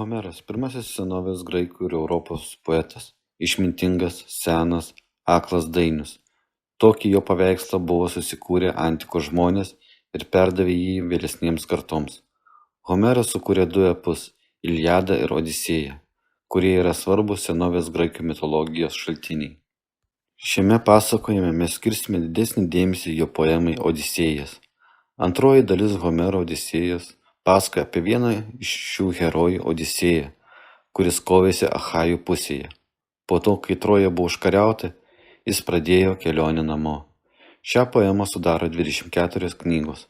Homeras – pirmasis senovės graikų ir Europos poetas, išmintingas, senas, aklas dainius. Tokį jo paveikslą buvo susikūrę antikos žmonės ir perdavė jį vėlesniems kartoms. Homeras sukūrė du epus – Iliadą ir Odisėją, kurie yra svarbūs senovės graikų mitologijos šaltiniai. Šiame pasakojime mes skirsime didesnį dėmesį jo poemai Odisėjas. Antroji dalis Homero Odisėjos pasakoja apie vieną iš šių herojų Odisėją, kuris kovėsi Achajų pusėje. Po to, kai Troja buvo užkariauta, jis pradėjo kelionę namo. Šią poemą sudaro 24 knygos,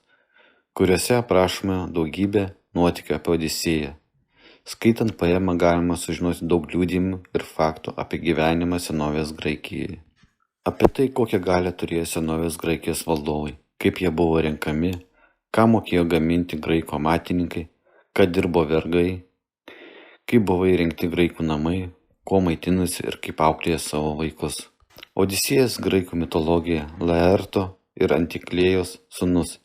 kuriuose aprašoma daugybė nuotykių apie Odisėją. Skaitant poemą galima sužinoti daug liudijimų ir faktų apie gyvenimą senovės Graikijoje. Apie tai, kokią galią turėjo senovės Graikijos valdovai, kaip jie buvo renkami, ką mokėjo gaminti graikų amatininkai, ką dirbo vergai, kaip buvo įrengti graikų namai, kuo maitinasi ir kaip auklėja savo vaikus. Odisėjas graikų mitologija Laerto ir Antiklėjos sūnus,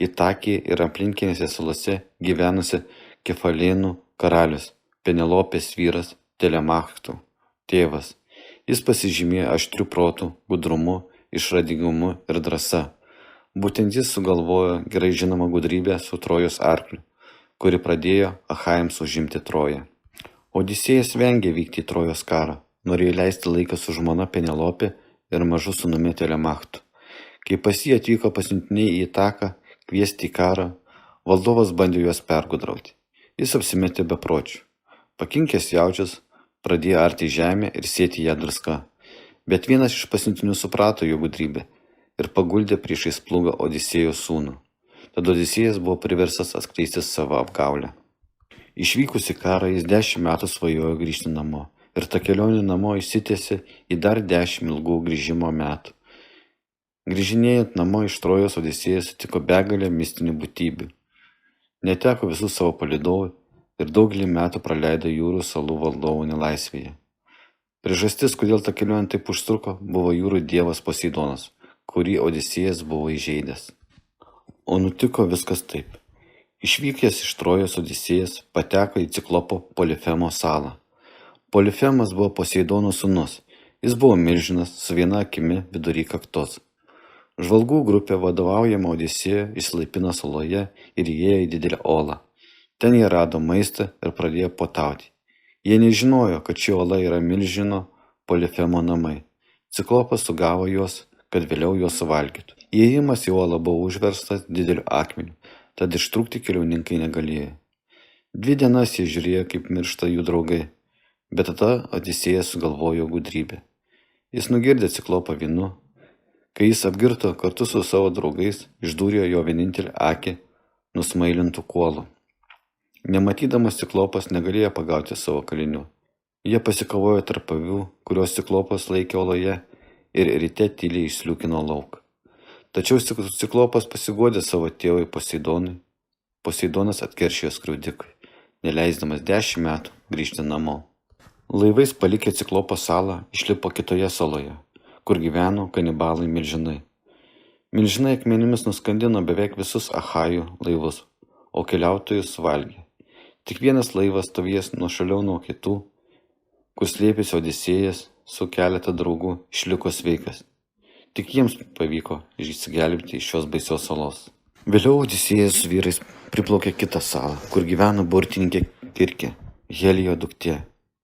Itakija ir aplinkinėse salose gyvenusi Kefalėnų karalius, Penelopės vyras, Telemachtų tėvas. Jis pasižymėjo aštriu protu, gudrumu, išradingumu ir drąsa. Būtent jis sugalvojo gerai žinomą gudrybę su Trojos arkliu, kuri pradėjo Achajams užimti Troją. Odisėjas vengė vykti į Trojos karą, norėjo leisti laiką su žmona Penelopė ir mažu sūnumi Telemachtu. Kai pas jį atvyko pasiuntiniai į Itaką kviesti į karą, valdovas bandė juos pergudrauti. Jis apsimetė bepročiu. Pakinkęs jaučius, pradėjo arti žemę ir sėti ją druska. Bet vienas iš pasiuntinių suprato jo gudrybę ir paguldė priešais plūgą Odisėjo sūnų. Tad Odisėjas buvo priverstas atskleisti savo apgaulę. Išvykus į karą jis 10 metų svajojo grįžti namo ir ta kelionė namo išsitęsė į dar 10 ilgų grįžimo metų. Grįžinėjant namo iš Trojos Odisėjas sutiko begalę mistinių būtybių. Neteko visų savo palydovų ir daugelį metų praleido jūrų salų valdovų nelaisvėje. Priežastis, kodėl ta kelionė taip užtruko, buvo jūrų dievas Poseidonas, kurį Odisėjas buvo įžeidęs. O nutiko viskas taip. Išvykęs iš Trojos Odisėjas pateko į Ciklopo Polifemo salą. Polifemas buvo Poseidono sūnus. Jis buvo milžinas su viena akimi vidury kaktos. Žvalgų grupė vadovaujama Odisėjo išsilaipino saloje ir įėjo į didelę olą. Ten jie rado maistą ir pradėjo puotauti. Jie nežinojo, kad ši ola yra milžino Polifemo namai. Ciklopas sugavo juos, kad vėliau juos suvalgytų. Įėjimas į olą buvo užverstas dideliu akmeniu, tad ištrūkti keliauninkai negalėjo. 2 dienas jie žiūrėjo, kaip miršta jų draugai, bet tada Odisėjas sugalvojo gudrybę. Jis nugirdė Ciklopą vynu. Kai jis apgirto, kartu su savo draugais išdūrė jo vienintelį akį nusmailintų kuolų. Nematydamas Ciklopas negalėjo pagauti savo kalinių. Jie pasikovojo tarp avių, kurios Ciklopas laikė oloje, ir ryte tyliai išsliūkino lauk. Tačiau Ciklopas pasiguodė savo tėvui Poseidonui. Poseidonas atkeršijo skriaudikui, neleisdamas 10 metų grįžti namo. Laivais palikę Ciklopo salą išlipo kitoje saloje, kur gyveno kanibalai milžinai. Milžinai akmenimis nuskandino beveik visus Achajų laivus, o keliautojus suvalgė. Tik vienas laivas stovėjęs nuošaliau nuo kitų, kur slėpėsi Odisėjas su keletą draugų, išliko sveikas. Tik jiems pavyko išsigelbėti iš šios baisios salos. Vėliau Odisėjas su vyrais priplaukė kitą salą, kur gyveno burtininkė Kirkė, Helijo duktė.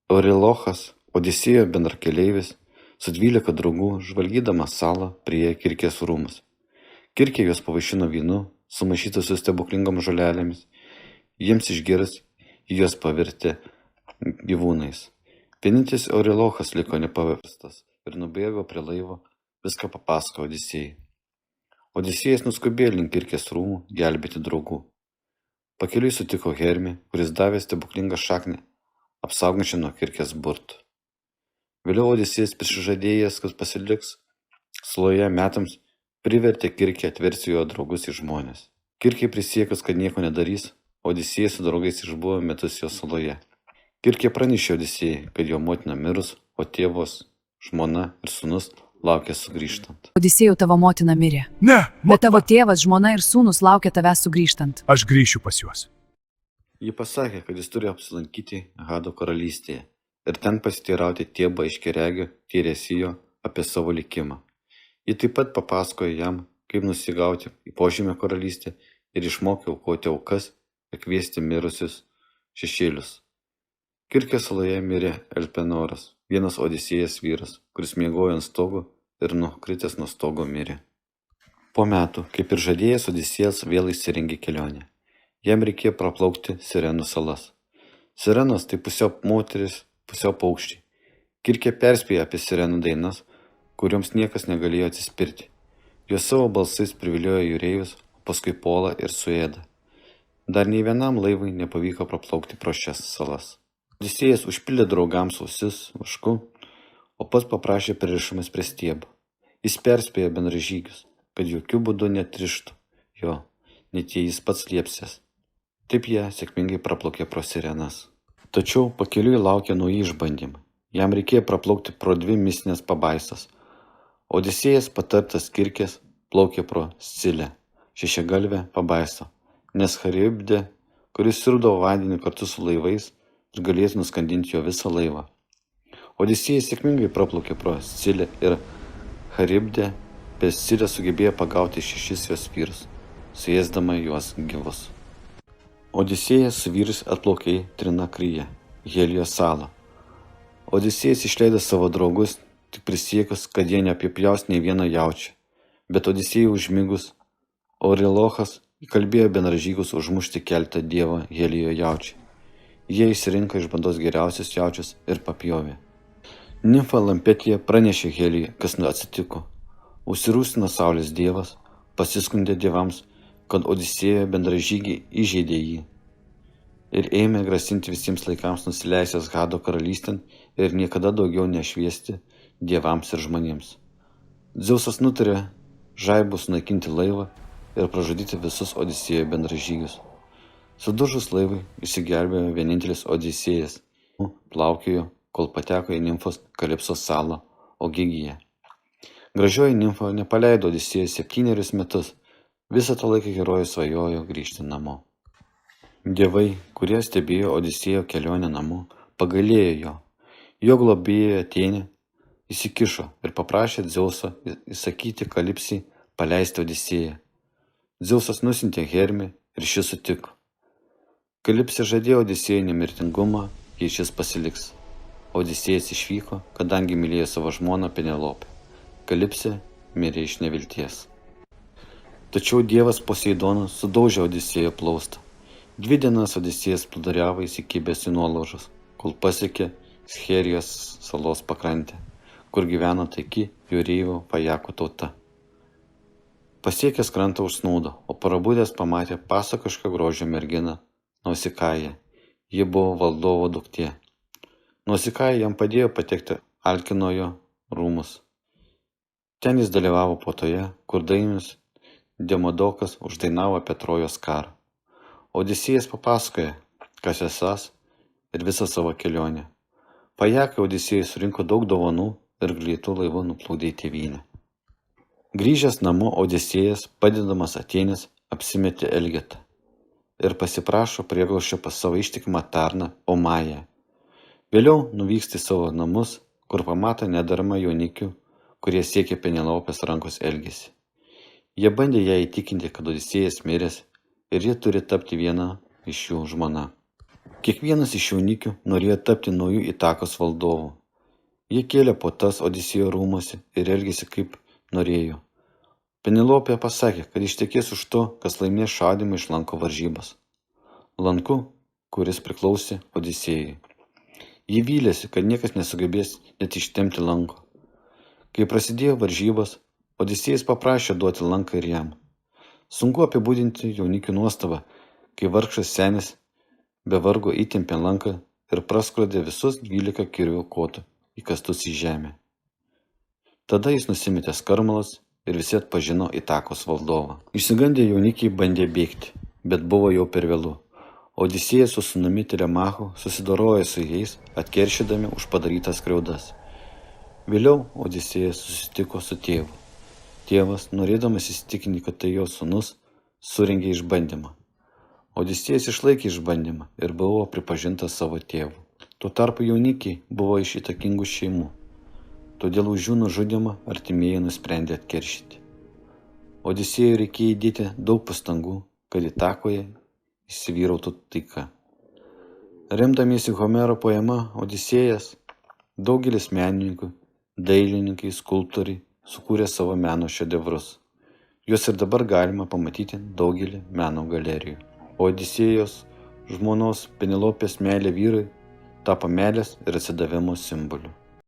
Eurilochas, Odisėjo bendrakeleivis, su 12 draugų žvalgydamas salą priėjo Kirkės rūmus. Kirkė juos pavaišino vynu, sumaišyta su stebuklingom žolelėmis. Jiems išgėrus, juos pavirtė gyvūnais. Vienintelis Eurilochas liko nepaverstas ir nubėgo prie laivo, viską papasakojo Odisėjai. Odisėjas nuskubėjo link Kirkės rūmų gelbėti draugų. Pakeliui sutiko Hermį, kuris davė stebuklingą šaknį, apsaugančią nuo Kirkės burtų. Vėliau Odisėjas prisižadėjęs, kad pasiliks saloje metams, privertė Kirkę atversti jo draugus į žmones. Kirkei prisiekus, kad nieko nedarys, Odisėjas su draugais išbuvo metus jo saloje. Kirkė pranešė Odisėjai, kad jo motina mirus, o tėvos, žmona ir sūnus laukia sugrįžtant. Odisėjau, tavo motina mirė. Ne, Bet tavo tėvas, žmona ir sūnus laukia tavęs sugrįžtant. aš grįšiu pas juos. Ji pasakė, kad jis turi apsilankyti Hado karalystėje ir ten pasiteirauti Tėbo aiškiaregio Tiresijo apie savo likimą. Ji taip pat papasakojo jam, kaip nusigauti į Požemio karalystę ir išmokė aukoti aukas ir kviesti mirusius šešėlius. Kirkės saloje mirė Elpenoras, vienas Odisėjas vyras, kuris miegojo ant stogo ir nukritęs nuo stogo mirė. Po metų, kaip ir žadėjęs, Odisėjas vėl įsirengė kelionę. Jam reikėjo praplaukti Sirenų salas. Sirenos tai pusiau moteris, pusiau paukščiai. Kirkė perspėjo apie sirenų dainas, kurioms niekas negalėjo atsispirti. Jos savo balsais priviliojo jūreivius, o paskui puola ir suėda. Dar nei vienam laivui nepavyko praplaukti pro šias salas. Odisėjas užpildė draugams ausis vašku, o pats paprašė pririšamas prie stiebo. Jis perspėjo bendražygius, kad jokių būdų netrištų jo, net jei jis pats liepsės. Taip jie sėkmingai praplaukė pro sirenas. Tačiau pakeliui laukė nauji išbandymai. Jam reikėjo praplaukti pro 2 mistinės pabaisas. Odisėjas patartas Kirkės plaukė pro Scilę, šešiagalvę pabaisą, nes Charibdė, kuris siurbdavo vandenį kartu su laivais ir galėtų nuskandinti jo visą laivą. Odisėjas sėkmingai praplaukė pro Scilę ir Charibdę, per Scilę sugebėjo pagauti 6 jos vyrus, suėsdama juos gyvus. Odisėjas su vyrais atplaukė į Trinakriją, Helijos salą. Odisėjas išleido savo draugus, tik prisiekus, kad jie neapipjaus nei vieną jaučį. Bet Odisėjui užmigus, Aurilochas įkalbėjo bendražygius užmušti keletą dievo Helijo jaučių. Jie išsirinko iš bandos geriausius jaučius ir papjovė. Nimfa Lampetija pranešė Helijui, kas atsitiko. Užsirūstino saulės dievas, pasiskundė dievams, kad Odisėjo bendražygiai įžeidė jį ir ėmė grasinti visiems laikams nusileisęs Hado karalystėn ir niekada daugiau nešviesti dievams ir žmonėms. Dzeusas nutarė žaibu sunaikinti laivą ir pražudyti visus Odisėjo bendražygius. Sudužus laivui išsigelbėjo vienintelis Odisėjas, plaukiojo, kol pateko į nimfos Kalipsos salą Ogigiją. Gražioji nimfa nepaleido Odisėjų 7 metus. Visą tą laiką herojus svajojo grįžti namo. Dievai, kurie stebėjo Odisėjo kelionę namo, pagailėjo jo. Jo globėja Atėnė įsikišo ir paprašė Dzeuso įsakyti Kalipsei paleisti Odisėją. Dzeusas nusiuntė Hermį ir šis sutiko. Kalipsė žadėjo Odisėjui nemirtingumą, jei šis pasiliks. Odisėjas išvyko, kadangi mylėjo savo žmoną Penelopę. Kalipsė mirė iš nevilties. Tačiau dievas Poseidonas sudaužė Odisėjo plaustą. 2 dienas Odisėjas plūduriavo įsikibęs į nuolaužas, kol pasiekė Scherijos salos pakrantę, kur gyveno taiki jūreivių Fajakų tauta. Pasiekęs krantą užsnūdo, o prabudęs pamatė pasakišką grožio merginą Nausikają. Ji buvo valdovo duktė. Nausikaja jam padėjo patekti Alkinojo rūmus. Ten jis dalyvavo puotoje, kur dainius Demodokas uždainavo apie Trojos karą. Odisėjas papasakoja, kas esąs ir visą savo kelionę. Fajakai Odisėjui surinko daug dovanų ir greitų laivų nuplukdė į tėvynę. Grįžęs namo Odisėjas, padedamas Atėnės, apsimetė Elgetą ir pasiprašo prieglobsčio pas savo ištikimą tarną Omają. Vėliau nuvyksta į savo namus, kur pamato nederamą jaunikių, kurie siekė Penelopės rankos elgesį. Jie bandė ją įtikinti, kad Odisėjas miręs ir jie turi tapti viena iš jų žmona. Kiekvienas iš jaunikių norėjo tapti naujų Itakos valdovų. Jie kėlė puotas Odisėjo rūmuose ir elgėsi kaip norėjo. Penelopė pasakė, kad ištekės už to, kas laimės šaudymą iš lanko varžybas. Lanku, kuris priklausė Odisėjui. Ji vylėsi, kad niekas nesugebės net ištempti lanko. Kai prasidėjo varžybos, Odisėjas paprašė duoti lanką ir jam. Sunku apibūdinti jaunikių nuostabą, kai vargšas senis be vargo įtempė lanką ir praskrodė visus 12 kirvio kotų įkastus į žemę. Tada jis nusimetė skarmalas ir visi atpažino Itakos valdovą. Išsigandę jaunikiai bandė bėgti, bet buvo jau per vėlu. Odisėjas su sūnumi Telemachu susidorojo su jais, atkeršydami už padarytas skriaudas. Vėliau Odisėjas susitiko su tėvu. Tėvas, norėdamas įsitikinti, kad tai jo sūnus, surengė išbandymą. Odisėjas išlaikė išbandymą ir buvo pripažintas savo tėvu. Tuo tarpu jaunikiai buvo iš įtakingų šeimų, todėl už jų nužudymą artimieji nusprendė atkeršyti. Odisėjui reikėjo įdėti daug pastangų, kad Itakoje įsivyrautų taika. Remdamiesi Homero poema Odisėjas, daugelis menininkų, dailininkai, skulptoriai sukūrė savo meno šedevrus. Juos ir dabar galima pamatyti daugelį meno galerijų. Odisėjos žmonos Penelopės meilė vyrui tapo meilės ir atsidavimo simboliu.